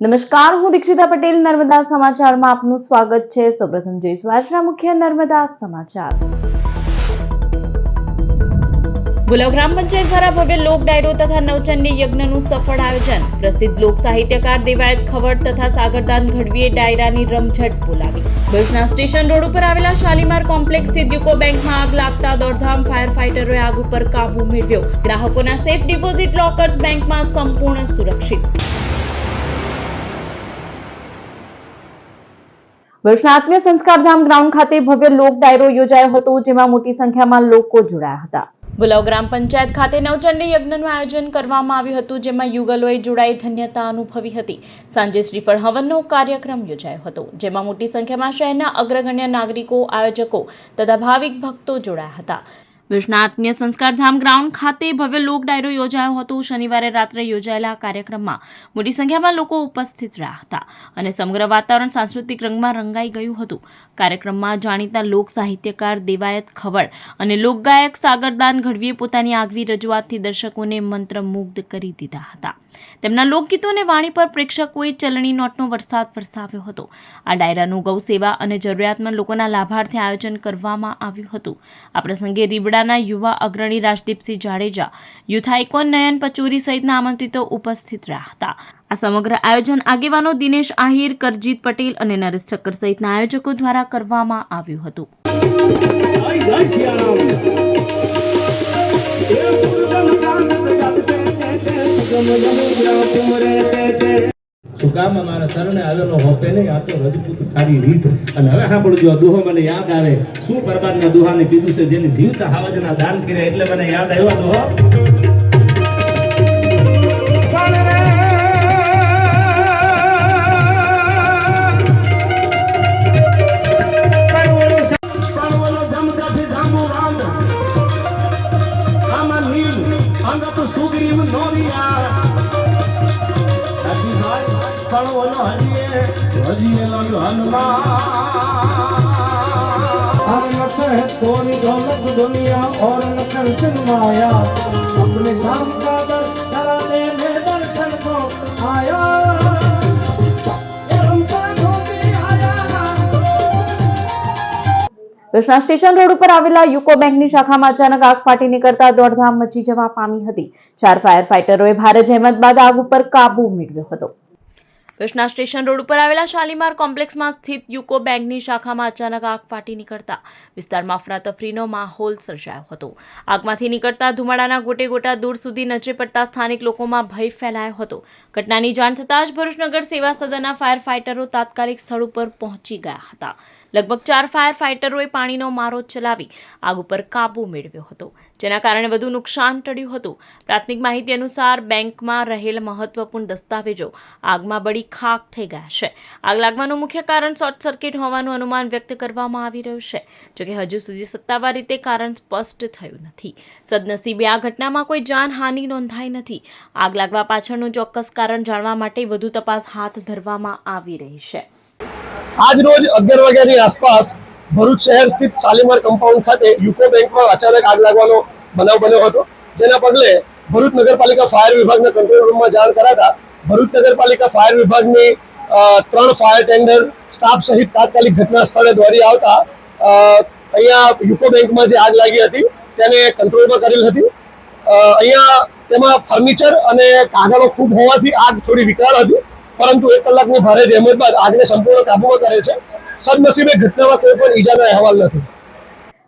નમસ્કાર, હું દીક્ષિતા પટેલ નર્મદા સમાચારમાં આપનું સ્વાગત છે। સૌપ્રથમ જોઈશું આજના મુખ્ય નર્મદા સમાચાર। ભુલાવ ગ્રામ પંચાયત દ્વારા ભવ્ય લોક ડાયરો તથા નવચંડી યજ્ઞનું સફળ આયોજન। પ્રસિદ્ધ લોક સાહિત્યકાર દેવાયત ખવડ તથા સાગરદાન ગઢવીએ ડાયરાની રમઝટ બોલાવી। ભુજના સ્ટેશન રોડ ઉપર આવેલા શાલીમાર કોમ્પ્લેક્સ સ્થિત યુકો બેંકમાં આગ લાગતા દોડધામ ફાયર ફાઈટરોએ આગ ઉપર કાબુ મેળવ્યો। ગ્રાહકોના સેફ ડિપોઝિટ લોકર્સ બેંકમાં સંપૂર્ણ સુરક્ષિત। ભુજના આત્મીય સંસ્કારધામ ગ્રાઉન્ડ ખાતે ભવ્ય લોક ડાયરો યોજાયો હતો, જેમાં મોટી સંખ્યામાં લોકો જોડાયા હતા। ભુલાવ ગ્રામ પંચાયત ખાતે નવચંડી યજ્ઞનું આયોજન કરવામાં આવ્યું હતું, જેમાં યુગલોએ જોડાઈ ધન્યતા અનુભવી હતી। સાંજે શ્રીફળ હવનનો કાર્યક્રમ યોજાયો હતો, જેમાં મોટી સંખ્યામાં શહેરના અગ્રગણ્ય નાગરિકો, આયોજકો તથા ભાવિક ભક્તો જોડાયા હતા। ભુજના આત્મીય સંસ્કારધામ ગ્રાઉન્ડ ખાતે ભવ્ય લોક ડાયરો યોજાયો હતો। શનિવારે રાત્રે યોજાયેલા કાર્યક્રમમાં મોટી સંખ્યામાં લોકો ઉપસ્થિત રહ્યા હતા અને સમગ્ર વાતાવરણ સાંસ્કૃતિક રંગમાં રંગાઈ ગયું હતું। કાર્યક્રમમાં જાણીતા લોક સાહિત્યકાર દેવાયત ખવડ અને લોકગાયક સાગરદાન ગઢવીએ પોતાની આગવી રજૂઆતથી દર્શકોને મંત્રમુગ્ધ કરી દીધા હતા। તેમના લોકગીતો અને વાણી પર પ્રેક્ષકોએ ચલણી નોટનો વરસાદ વરસાવ્યો હતો। આ ડાયરાનું ગૌ સેવા અને જરૂરિયાતમંદ લોકોના લાભાર્થે આયોજન કરવામાં આવ્યું હતું। આ પ્રસંગે રીબડાના યુવા અગ્રણી રાજદીપસિંહ જાડેજા, યુથ આઇકોન નયન પચોરી સહિતના આમંત્રિતો ઉપસ્થિત રહ્યા હતા। આ સમગ્ર આયોજન આગેવાનો દિનેશ આહિર, કરજીત પટેલ અને નરેશ ઠક્કર સહિતના આયોજકો દ્વારા કરવામાં આવ્યું હતું। સુકામ અમારા શરણે આવેલો હોપે નહીં, આ તો રજપૂત તારી રીત। અને હવે સાંભળજો, આ દુહો મને યાદ આવે। શું પરબારના દુહાને કીધું છે, જેની જીવતા હાવજના દાન કર્યા, એટલે મને યાદ આવ્યો દુહો। दुनिया और लखन माया अपने शाम का दर कराने में दर्शन को आया। ભુજના સ્ટેશન રોડ ઉપર આવેલા યુકો બેંકની શાખામાં અચાનક આગ ફાટી નીકળતા દોડધામ મચી જવા પામી હતી। 4 ફાયર ફાઈટરોએ ભારે જહેમત બાદ આગ ઉપર કાબુ મેળવ્યો હતો। ભુજના સ્ટેશન રોડ ઉપર આવેલા શાલીમાર કોમ્પ્લેક્સમાં સ્થિત યુકો બેંકની શાખામાં અચાનક આગ ફાટી નીકળતા વિસ્તારમાં અફરાતફરીનો માહોલ સર્જાયો હતો। આગમાંથી નીકળતા ધુમાડાના ગોટે ગોટા દૂર સુધી નજરે પડતા સ્થાનિક લોકોમાં ભય ફેલાયો હતો। ઘટનાની જાણ થતાં જ ભરૂચનગર સેવા સદનના ફાયર ફાઈટરો તાત્કાલિક સ્થળ ઉપર પહોંચી ગયા હતા। લગભગ 4 ફાયર ફાઈટરોએ પાણીનો મારો ચલાવી આગ ઉપર કાબુ મેળવ્યો હતો, જેના કારણે વધુ નુકસાન ટળ્યું હતું। પ્રાથમિક માહિતી અનુસાર બેંકમાં રહેલ મહત્વપૂર્ણ દસ્તાવેજો આગમાં બળી ખાખ થઈ ગયા છે। આગ લાગવાનું મુખ્ય કારણ શોર્ટ સર્કિટ હોવાનું અનુમાન વ્યક્ત કરવામાં આવી રહ્યું છે, જોકે હજુ સુધી સત્તાવાર રીતે કારણ સ્પષ્ટ થયું નથી। સદનસીબે આ ઘટનામાં કોઈ જાનહાનિ નોંધાઈ નથી। આગ લાગવા પાછળનું ચોક્કસ કારણ જાણવા માટે વધુ તપાસ હાથ ધરવામાં આવી રહી છે। આજ રોજ 11 વાગ્યાની આસપાસ ભરૂચ શહેર સ્થિત શાલીમાર કમ્પાઉન્ડ ખાતે યુકો બેંકમાં અચાનક આગ લાગવાનો બનાવ બન્યો હતો, જેના પગલે ભરૂચ નગરપાલિકા ફાયર વિભાગના કંટ્રોલ રૂમમાં જાણ કરાતા ભરૂચ નગરપાલિકા ફાયર વિભાગની 3 ફાયર ટેન્ડર સ્ટાફ સહિત તાત્કાલિક ઘટના સ્થળે દોડી આવતા અહીંયા યુકો બેંકમાં જે આગ લાગી હતી તેને કંટ્રોલમાં કરેલ હતી। અહીંયા તેમાં ફર્નિચર અને કાગળો ખૂબ હોવાથી આગ થોડી વિકરાળ હતી, પરંતુ 1 કલાકની ભારે જહેમત બાદ આગને સંપૂર્ણ કાબૂમાં કરે છે। સદનસીબે ઘટનામાં કોઈ પણ ઈજાનો અહેવાલ નથી।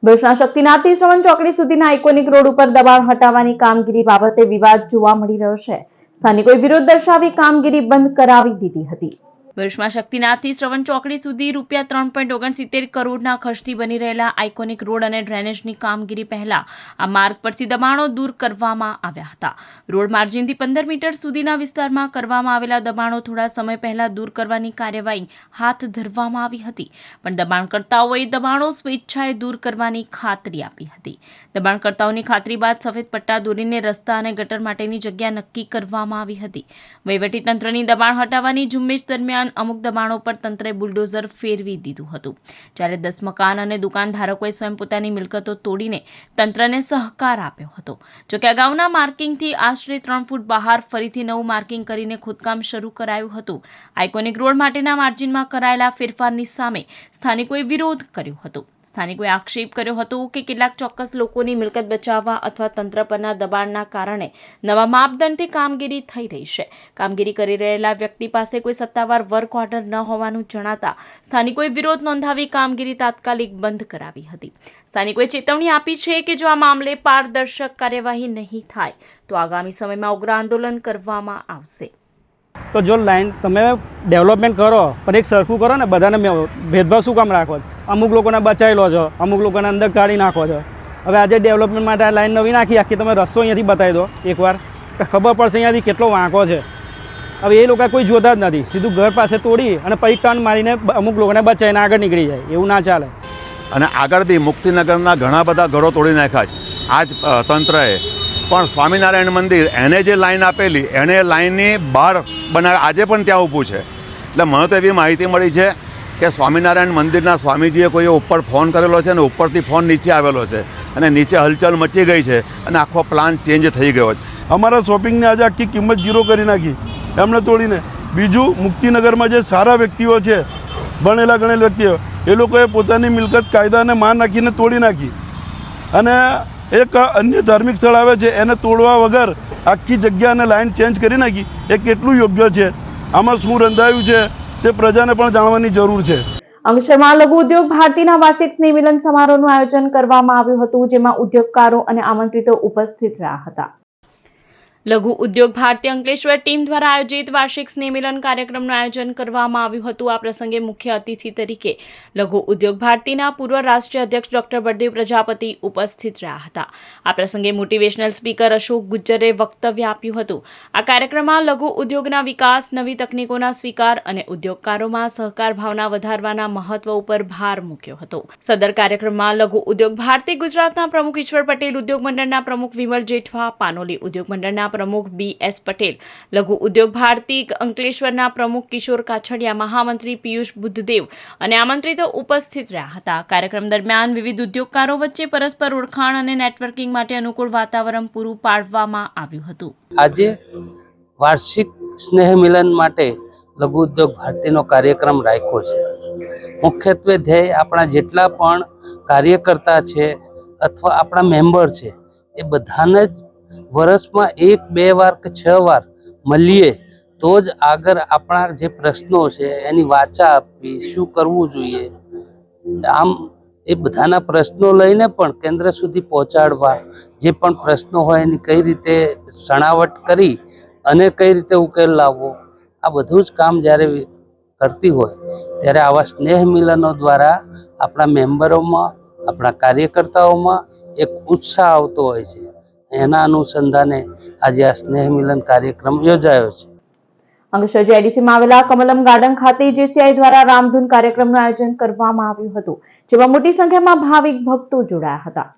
ભુજના શક્તિનાથથી શ્રવણ ચોકડી સુધીના આઇકોનિક રોડ ઉપર દબાણ હટાવવાની કામગીરી બાબતે વિવાદ જોવા મળી રહ્યો છે। સ્થાનિકોએ વિરોધ દર્શાવી કામગીરી બંધ કરાવી દીધી હતી। ભુજમાં શક્તિનાથથી શ્રવણ ચોકડી સુધી રૂપિયા 3.69 કરોડના ખર્ચથી બની રહેલા આઇકોનિક રોડ અને ડ્રેનેજની કામગીરી પહેલા આ માર્ગ પરથી દબાણો દૂર કરવામાં આવ્યા હતા। રોડ માર્જિનથી 15 મીટર સુધીના વિસ્તારમાં કરવામાં આવેલા દબાણો થોડા સમય પહેલા દૂર કરવાની કાર્યવાહી હાથ ધરવામાં આવી હતી, પણ દબાણકર્તાઓએ દબાણો સ્વેચ્છાએ દૂર કરવાની ખાતરી આપી હતી। દબાણકર્તાઓની ખાતરી બાદ સફેદ પટ્ટા દોરીને રસ્તા અને ગટર માટેની જગ્યા નક્કી કરવામાં આવી હતી। વહીવટીતંત્રની દબાણ હટાવવાની ઝુંબેશ દરમિયાન ઉપરાંત અમુક દબાણો પર તંત્રે બુલડોઝર ફેરવી દીધું હતું, જ્યારે 10 મકાન અને દુકાનધારકોએ સ્વયં પોતાની મિલકતો તોડીને તંત્રને સહકાર આપ્યો હતો. જોકે અગાઉના માર્કિંગથી આશરે 3 ફૂટ બહાર ફરીથી નવું માર્કિંગ કરીને ખોદકામ શરૂ કરાયું હતું. આઇકોનિક રોડ માટેના માર્જિનમાં કરાયેલા ફેરફારની સામે સ્થાનિકોએ વિરોધ કર્યો હતો. સ્થાનિકોએ આક્ષેપ કર્યો હતો કે કેટલાક ચોક્કસ લોકોની મિલકત બચાવવા અથવા તંત્ર પરના દબાણના કારણે નવા માપદંડથી કામગીરી થઈ રહી છે. કામગીરી કરી રહેલા વ્યક્તિ પાસે કોઈ સત્તાવાર વર્ક ઓર્ડર ન હોવાનું જણાતા સ્થાનિકોએ વિરોધ નોંધાવી કામગીરી તાત્કાલિક બંધ કરાવી હતી. સ્થાનિકોએ ચેતવણી આપી છે કે જો આ મામલે પારદર્શક કાર્યવાહી નહીં થાય તો આગામી સમયમાં ઉગ્ર આંદોલન કરવામાં આવશે. તો જો લાઈન તમે ડેવલપમેન્ટ કરો પણ એક સરખું કરો ને, બધાને ભેદભાવ શું કામ રાખો છો? અમુક લોકોને બચાવી લો છો, અમુક લોકોને અંદર કાઢી નાખો છો. હવે આજે ડેવલપમેન્ટ માટે આ લાઈન નવી નાખી, આખી તમે રસ્તો અહીંયાથી બતાવી દો એકવાર, કે ખબર પડશે અહીંયાથી કેટલો વાંકો છે. હવે એ લોકો કોઈ જોતા જ નથી, સીધું ઘર પાસે તોડી અને પછી ટર્ન મારીને અમુક લોકોને બચાવીને આગળ નીકળી જાય. એવું ના ચાલે. અને આગળથી મુક્તિનગરના ઘણા બધા ઘરો તોડી નાખ્યા છે આ જ તંત્રએ. પણ સ્વામિનારાયણ મંદિર એને જે લાઈન આપેલી એને લાઈનની બહાર બનાવે, આજે પણ ત્યાં ઊભું છે. એટલે મને તો એવી માહિતી મળી છે કે સ્વામિનારાયણ મંદિરના સ્વામીજીએ કોઈએ ઉપર ફોન કરેલો છે અને ઉપરથી ફોન નીચે આવેલો છે અને નીચે હલચલ મચી ગઈ છે અને આખો પ્લાન ચેન્જ થઈ ગયો છે. અમારા શોપિંગની આજે આખી કિંમત ઝીરો કરી નાખી એમણે તોડીને. બીજું, મુક્તિનગરમાં જે સારા વ્યક્તિઓ છે, ભણેલા ગણેલા વ્યક્તિઓ, એ લોકોએ પોતાની મિલકત કાયદાને માન નાખીને તોડી નાખી. અને એક અન્ય ધાર્મિક સ્થળ આવે છે એને તોડવા વગર આખી જગ્યા અને લાઈન ચેન્જ કરી નાખી. એ કેટલું યોગ્ય છે? આમાં શું રંધાયું છે તે પ્રજાને પણ જાણવાની જરૂર છે. અંકલેશ્વરમાં લઘુ ઉદ્યોગ ભારતીના વાર્ષિક સ્નેહ મિલન સમારોહનું આયોજન કરવામાં આવ્યું હતું, જેમાં ઉદ્યોગકારો અને આમંત્રિતો ઉપસ્થિત રહ્યા હતા. લઘુ ઉદ્યોગ ભારતી અંકલેશ્વર ટીમ દ્વારા આયોજિત વાર્ષિક સ્નેહ મિલન કાર્યક્રમનું આયોજન કરવામાં આવ્યું હતું. આ પ્રસંગે મુખ્ય અતિથિ તરીકે લઘુ ઉદ્યોગ ભારતીના પૂર્વ રાષ્ટ્રીય અધ્યક્ષ ડોક્ટર બળદેવ પ્રજાપતિ ઉપસ્થિત રહ્યા હતા. આ પ્રસંગે મોટિવેશનલ સ્પીકર અશોક ગુજ્જરે વક્તવ્ય આપ્યું હતું. આ કાર્યક્રમમાં લઘુ ઉદ્યોગના વિકાસ, નવી તકનીકોના સ્વીકાર અને ઉદ્યોગકારોમાં સહકાર ભાવના વધારવાના મહત્વ ઉપર ભાર મૂક્યો હતો. સદર કાર્યક્રમમાં લઘુ ઉદ્યોગ ભારતી ગુજરાતના પ્રમુખ ઈશ્વર પટેલ, ઉદ્યોગ મંડળના પ્રમુખ વિમલ જેઠવા, પાનોલી ઉદ્યોગ મંડળના પ્રમુખ BS પટેલ, લઘુ ઉદ્યોગ ભારતી અંકલેશ્વરના પ્રમુખ કિશોર કાછડિયા, મહામંત્રી પિયુષ બુદ્ધદેવ અને આમંત્રિતો ઉપસ્થિત રહ્યા હતા. કાર્યક્રમ દરમિયાન વિવિધ ઉદ્યોગકારો વચ્ચે પરસ્પર ઓળખાણ અને નેટવર્કિંગ માટે અનુકૂળ વાતાવરણ પૂરું પાડવામાં આવ્યું હતું. આજે વાર્ષિક સ્નેહ મિલન માટે લઘુ ઉદ્યોગ ભારતીનો કાર્યક્રમ રાખ્યો છે. મુખ્યત્વે ધ્યેય આપણા જેટલા પણ કાર્યકર્તા છે અથવા આપણા મેમ્બર છે એ બધાને જ વર્ષમાં 1-2 વાર કે 6 વાર મળીએ તો જ આગળ આપણા જે પ્રશ્નો છે એની વાચા આપવી, શું કરવું જોઈએ, આમ એ બધાના પ્રશ્નો લઈને પણ કેન્દ્ર સુધી પહોંચાડવા, જે પણ પ્રશ્નો હોય એની કઈ રીતે છણાવટ કરી અને કઈ રીતે ઉકેલ લાવવો, આ બધું જ કામ જ્યારે કરતી હોય ત્યારે આવા સ્નેહ મિલનો દ્વારા આપણા મેમ્બરોમાં, આપણા કાર્યકર્તાઓમાં એક ઉત્સાહ આવતો હોય છે. એના અનુસંધાને આજે આ સ્નેહ મિલન કાર્યક્રમ યોજાયો છે. અંકલેશ્વર JIDCમાં આવેલા કમલમ ગાર્ડન ખાતે JCI દ્વારા રામધૂન કાર્યક્રમનું આયોજન કરવામાં આવ્યું હતું, જેમાં મોટી સંખ્યામાં ભાવિક ભક્તો જોડાયા હતા.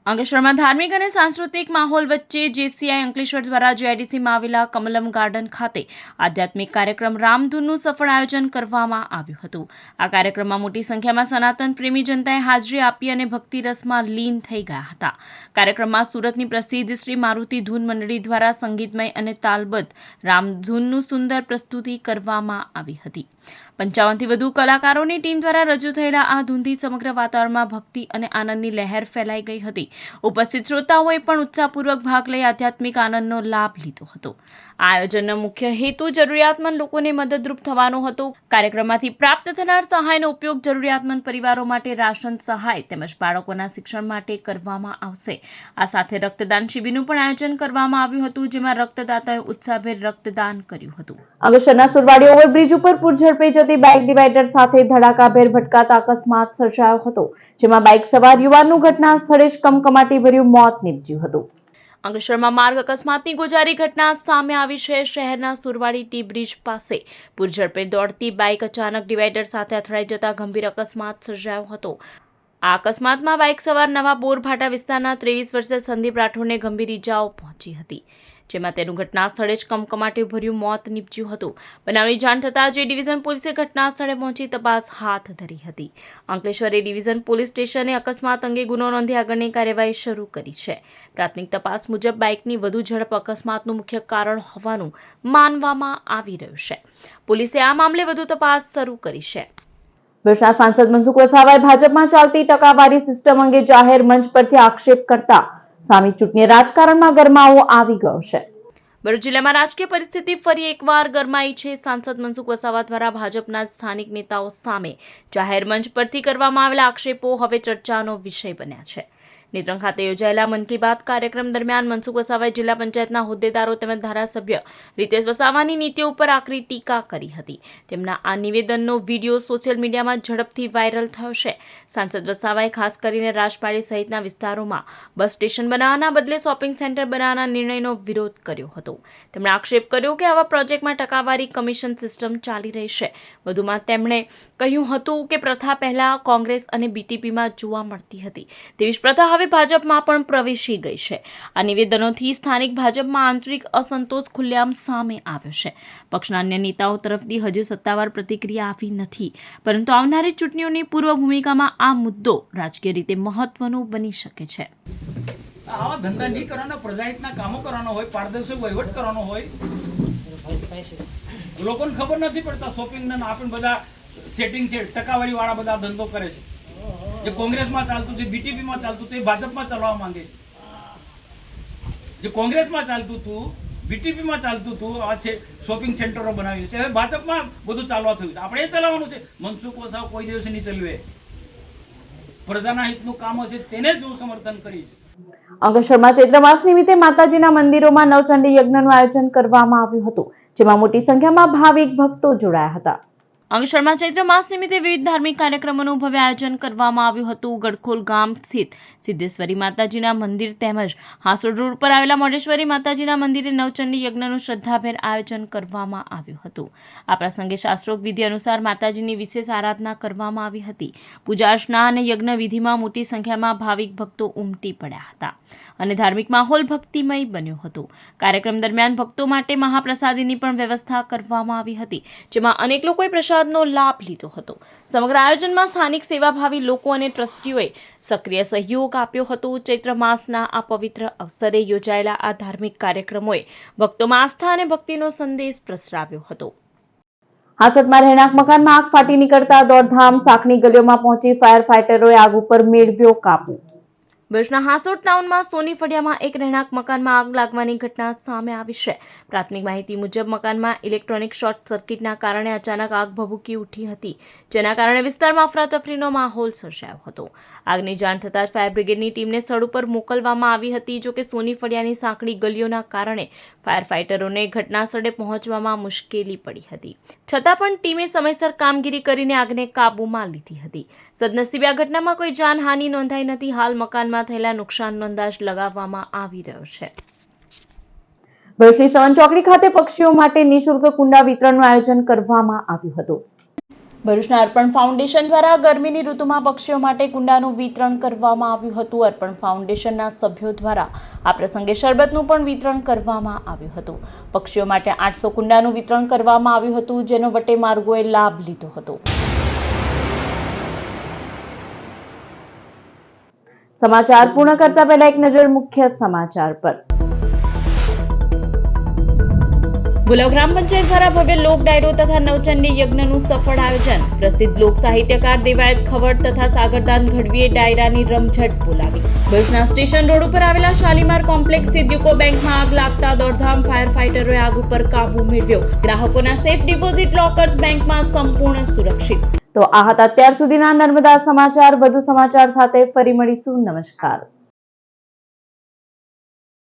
અંકલેશ્વરમાં ધાર્મિક અને સાંસ્કૃતિક માહોલ વચ્ચે JCI અંકલેશ્વર દ્વારા JIDCમાં આવેલા કમલમ ગાર્ડન ખાતે આધ્યાત્મિક કાર્યક્રમ રામધૂનનું સફળ આયોજન કરવામાં આવ્યું હતું. આ કાર્યક્રમમાં મોટી સંખ્યામાં સનાતન પ્રેમી જનતાએ હાજરી આપી અને ભક્તિ રસમાં લીન થઈ ગયા હતા. કાર્યક્રમમાં સુરતની પ્રસિદ્ધ શ્રી મારુતિ ધૂન મંડળી દ્વારા સંગીતમય અને તાલબદ્ધ રામધૂનનું સુંદર પ્રસ્તુતિ કરવામાં આવી હતી. 55થી વધુ કલાકારોની ટીમ દ્વારા રજૂ થયેલા આ ધૂનથી સમગ્ર વાતાવરણમાં ભક્તિ અને આનંદની લહેર ફેલાઈ ગઈ હતી. ઉપસ્થિત શ્રોતાઓએ પણ ઉત્સાહપૂર્વક ભાગ લઈ આધ્યાત્મિક આનંદનો લાભ લીધો હતો. આ આયોજનનો મુખ્ય હેતુ જરૂરિયાતમંદ લોકોને મદદરૂપ થવાનો હતો. કાર્યક્રમમાંથી પ્રાપ્ત થનાર સહાયનો ઉપયોગ જરૂરિયાતમંદ પરિવારો માટે રાશન સહાય તેમજ બાળકોના શિક્ષણ માટે કરવામાં આવશે. આ સાથે રક્તદાન શિબિરનું પણ આયોજન કરવામાં આવ્યું હતું, જેમાં રક્તદાતાઓએ ઉત્સાહભેર રક્તદાન કર્યું હતું. અંકલેશ્વરના સુરવાડી ઓવરબ્રિજ ઉપર પૂરઝડપે જતી બાઇક ડિવાઈડર સાથે ધડાકાભેર ભટકાતા અકસ્માત સર્જાયો હતો, જેમાં બાઇક સવાર યુવાનનું ઘટના સ્થળે જ કમકમાટીભર્યું મોત નીપજ્યું હતું. અંકલેશ્વરમાં માર્ગ અકસ્માતની ગોજારી ઘટના સામે આવી છે. શહેરના સુરવાડી ટી બ્રિજ પાસે પૂરઝડપે દોડતી બાઇક અચાનક ડિવાઈડર સાથે અથડાઈ જતા ગંભીર અકસ્માત સર્જાયો હતો. આ અકસ્માતમાં બાઇક સવાર નવા બોરભાટા વિસ્તારના 23 વર્ષીય સંદીપ રાઠોડને ગંભીર ઈજાઓ પહોંચી હતી, જેમાં તેનું ઘટના સ્થળે જ કમકમાટી ભર્યું મોત નીપજ્યું હતું. બનાવની જાણ થતાં જે ડિવિઝન પોલીસે ઘટના સ્થળે પહોંચી તપાસ હાથ ધરી હતી. અંકલેશ્વર એ ડિવિઝન પોલીસ સ્ટેશને અકસ્માત અંગે ગુનો નોંધી આગળની કાર્યવાહી શરૂ કરી છે. પ્રાથમિક તપાસ મુજબ બાઇકની વધુ ઝડપ અકસ્માતનું મુખ્ય કારણ હોવાનું માનવામાં આવી રહ્યું છે. પોલીસે આ મામલે વધુ તપાસ શરૂ કરી છે. ભરૂચના સાંસદ મનસુખ વસાવાએ ભાજપમાં ચાલતી ટકાવારી સિસ્ટમ અંગે જાહેર મંચ પરથી આક્ષેપ કરતા સામી ચૂંટણી રાજકારણમાં ગરમાવો આવી ગયો છે. ભરૂચ જિલ્લામાં રાજકીય પરિસ્થિતિ ફરી એકવાર ગરમાઈ છે. સાંસદ મનસુખ વસાવા દ્વારા ભાજપના સ્થાનિક નેતાઓ સામે જાહેર મંચ પરથી કરવામાં આવેલા આક્ષેપો હવે ચર્ચાનો વિષય બન્યા છે. નેત્રંગ ખાતે યોજાયેલા મન કી બાત કાર્યક્રમ દરમિયાન મનસુખ વસાવાએ જિલ્લા પંચાયતના હોદ્દેદારો તેમજ ધારાસભ્ય રીતેશ વસાવાની નીતિઓ ઉપર આકરી ટીકા કરી હતી. તેમના આ નિવેદનનો વિડીયો સોશિયલ મીડિયામાં ઝડપથી વાયરલ થયો છે. સાંસદ વસાવાએ ખાસ કરીને રાજપાડી સહિતના વિસ્તારોમાં બસ સ્ટેશન બનાવવાના બદલે શોપિંગ સેન્ટર બનાવવાના નિર્ણયનો વિરોધ કર્યો હતો. તેમણે આક્ષેપ કર્યો કે આવા પ્રોજેક્ટમાં ટકાવારી કમિશન સિસ્ટમ ચાલી રહી છે. વધુમાં તેમણે કહ્યું હતું કે પ્રથા પહેલા કોંગ્રેસ અને બીટીપીમાં જોવા મળતી હતી તેવી જ પ્રથા હવે ભાજપમાં પણ પ્રવેશી ગઈ છે. આ નિવેદનોથી સ્થાનિક ભાજપમાં આંતરિક અસંતોષ ખુલ્લેઆમ સામે આવ્યો છે. પક્ષના અન્ય નેતાઓ તરફથી હજુ સત્તાવાર પ્રતિક્રિયા આવી નથી, પરંતુ આવનારી ચૂંટણીઓની પૂર્વ ભૂમિકામાં આ મુદ્દો રાજકીય રીતે મહત્વનો બની શકે છે. આવા ધંધા નહીં કરવાના, પ્રજાહિતના કામો કરવાનો હોય, પારદર્શક વહીવટ કરવાનો હોય. લોકોને ખબર નથી પડતા શોપિંગના આપણે બધા સેટિંગ છે, ટકાવારી વાળા બધા ધંધો કરે છે. જે કોંગ્રેસમાં ચાલતું છે, બીટીપીમાં ચાલતું હતું, એ ભાજપમાં ચલાવવા માંગે છે. જે કોંગ્રેસમાં ચાલતું હતું, બીટીપીમાં ચાલતું હતું, આ શોપિંગ સેન્ટરો બનાવી છે, હવે ભાજપમાં બધું ચાલવા થયું છે. આપણે એ ચલાવવાનું છે. મનસુખ વસાવા કોઈ દિવસ નહીં ચલાવે. પ્રજાના હિતનું કામ હશે તેને જ હું સમર્થન કરીશ. અંકલેશ્વરમાં ચૈત્ર માસ નિમિત્તે માતાજીના મંદિરોમાં નવચંડી યજ્ઞનું આયોજન કરવામાં આવ્યું હતું, જેમાં મોટી સંખ્યામાં ભાવિક ભક્તો જોડાયા હતા. અંકલેશ્વરમાં ચૈત્ર માસ નિમિત્તે વિવિધ ધાર્મિક કાર્યક્રમોનું ભવ્ય આયોજન કરવામાં આવ્યું હતું. ગડખોલ ગામ સ્થિત સિદ્ધેશ્વરી માતાજીના મંદિર તેમજ હાસોડ રોડ પર આવેલા મોઢેશ્વરી માતાજીના મંદિરે નવચંડી યજ્ઞનું શ્રદ્ધાભેર આયોજન કરવામાં આવ્યું હતું. આ પ્રસંગે શાસ્ત્રોક્ત વિધિ અનુસાર માતાજીની વિશેષ આરાધના કરવામાં આવી હતી. પૂજા અર્ચના અને યજ્ઞ વિધિમાં મોટી સંખ્યામાં ભાવિક ભક્તો ઉમટી પડ્યા હતા અને ધાર્મિક માહોલ ભક્તિમય બન્યો હતો. કાર્યક્રમ દરમિયાન ભક્તો માટે મહાપ્રસાદીની પણ વ્યવસ્થા કરવામાં આવી હતી, જેમાં અનેક લોકોએ પ્રસાદનો લાભ લીધો હતો. સમગ્ર આયોજનમાં સ્થાનિક સેવાભાવી લોકો અને ટ્રસ્ટીઓએ સક્રિય સહયોગ આપ્યો હતો. ચૈત્ર માસના આ પવિત્ર અવસરે યોજાયેલા આ ધાર્મિક કાર્યક્રમોએ ભક્તોમાં આસ્થા અને ભક્તિનો સંદેશ પ્રસરાવ્યો હતો. હાસોટમાં રહેણાંક મકાનમાં આગ ફાટી નીકળતા દોડધામ સાંકણી ગલીઓમાં પહોંચી ફાયર ફાઈટરોએ આગ ઉપર મેળવ્યો કાબુ. ભરૂચના હાસોટ ટાઉનમાં સોની ફળિયામાં એક રહેણાંક મકાનમાં આગ લાગવાની ઘટના સામે આવી છે. પ્રાથમિક માહિતી મુજબ મકાનમાં ઇલેક્ટ્રોનિક શોર્ટ સર્કિટના કારણે અચાનક આગ ભભૂકી ઉઠી હતી, જેના કારણે વિસ્તારમાં અફરાતફરીનો માહોલ સર્જાયો હતો. આગની જાણ થતાં જ ફાયર બ્રિગેડની ટીમને સ્થળ ઉપર મોકલવામાં આવી હતી. જોકે સોની ફળિયાની સાંકડી ગલીઓના કારણે ફાયર ફાઈટરોને ઘટના સ્થળે પહોંચવામાં મુશ્કેલી પડી હતી, છતાં પણ ટીમે સમયસર કામગીરી કરીને આગને કાબૂમાં લીધી હતી. સદનસીબે આ ઘટનામાં કોઈ જાનહાનિ નોંધાઈ નથી. હાલ મકાનમાં થયેલા નુકસાનનો અંદાજ લગાવવામાં આવી રહ્યો છે. ભરૂચની સવન ચોકડી ખાતે પક્ષીઓ માટે નિઃશુલ્ક કુંડા વિતરણનું આયોજન કરવામાં આવ્યું હતું. ભરૂચના અર્પણ ફાઉન્ડેશન દ્વારા ગરમીની ઋતુમાં પક્ષીઓ માટે કુંડાનું વિતરણ કરવામાં આવ્યું હતું. અર્પણ ફાઉન્ડેશનના સભ્યો દ્વારા આ પ્રસંગે શરબતનું પણ વિતરણ કરવામાં આવ્યું હતું. પક્ષીઓ માટે 800 કુંડાનું વિતરણ કરવામાં આવ્યું હતું, જેનો વટે માર્ગોએ લાભ લીધો હતો. સમાચાર પૂર્ણ કરતા પહેલા એક નજર મુખ્ય સમાચાર પર. ગુલાવ ગ્રામ પંચાયત દ્વારા ભવ્ય લોક ડાયરો તથા નવચંડી યજ્ઞનું સફળ આયોજન. પ્રસિદ્ધ લોક સાહિત્યકાર દેવાયત ખવડ તથા સાગરદાન ગઢવીએ ડાયરાની રમઝટ બોલાવી. ભરૂચના સ્ટેશન રોડ ઉપર આવેલા શાલીમાર કોમ્પ્લેક્સ સ્થિત યુકો બેંકમાં આગ લાગતા દોડધામ ફાયર ફાઈટરોએ આગ ઉપર કાબુ મેળવ્યો. ગ્રાહકોના સેફ ડિપોઝિટ લોકર્સ બેંકમાં સંપૂર્ણ સુરક્ષિત. તો આ હતા અત્યાર સુધીના નર્મદા સમાચાર. વધુ સમાચાર સાથે ફરી મળીશું. નમસ્કાર.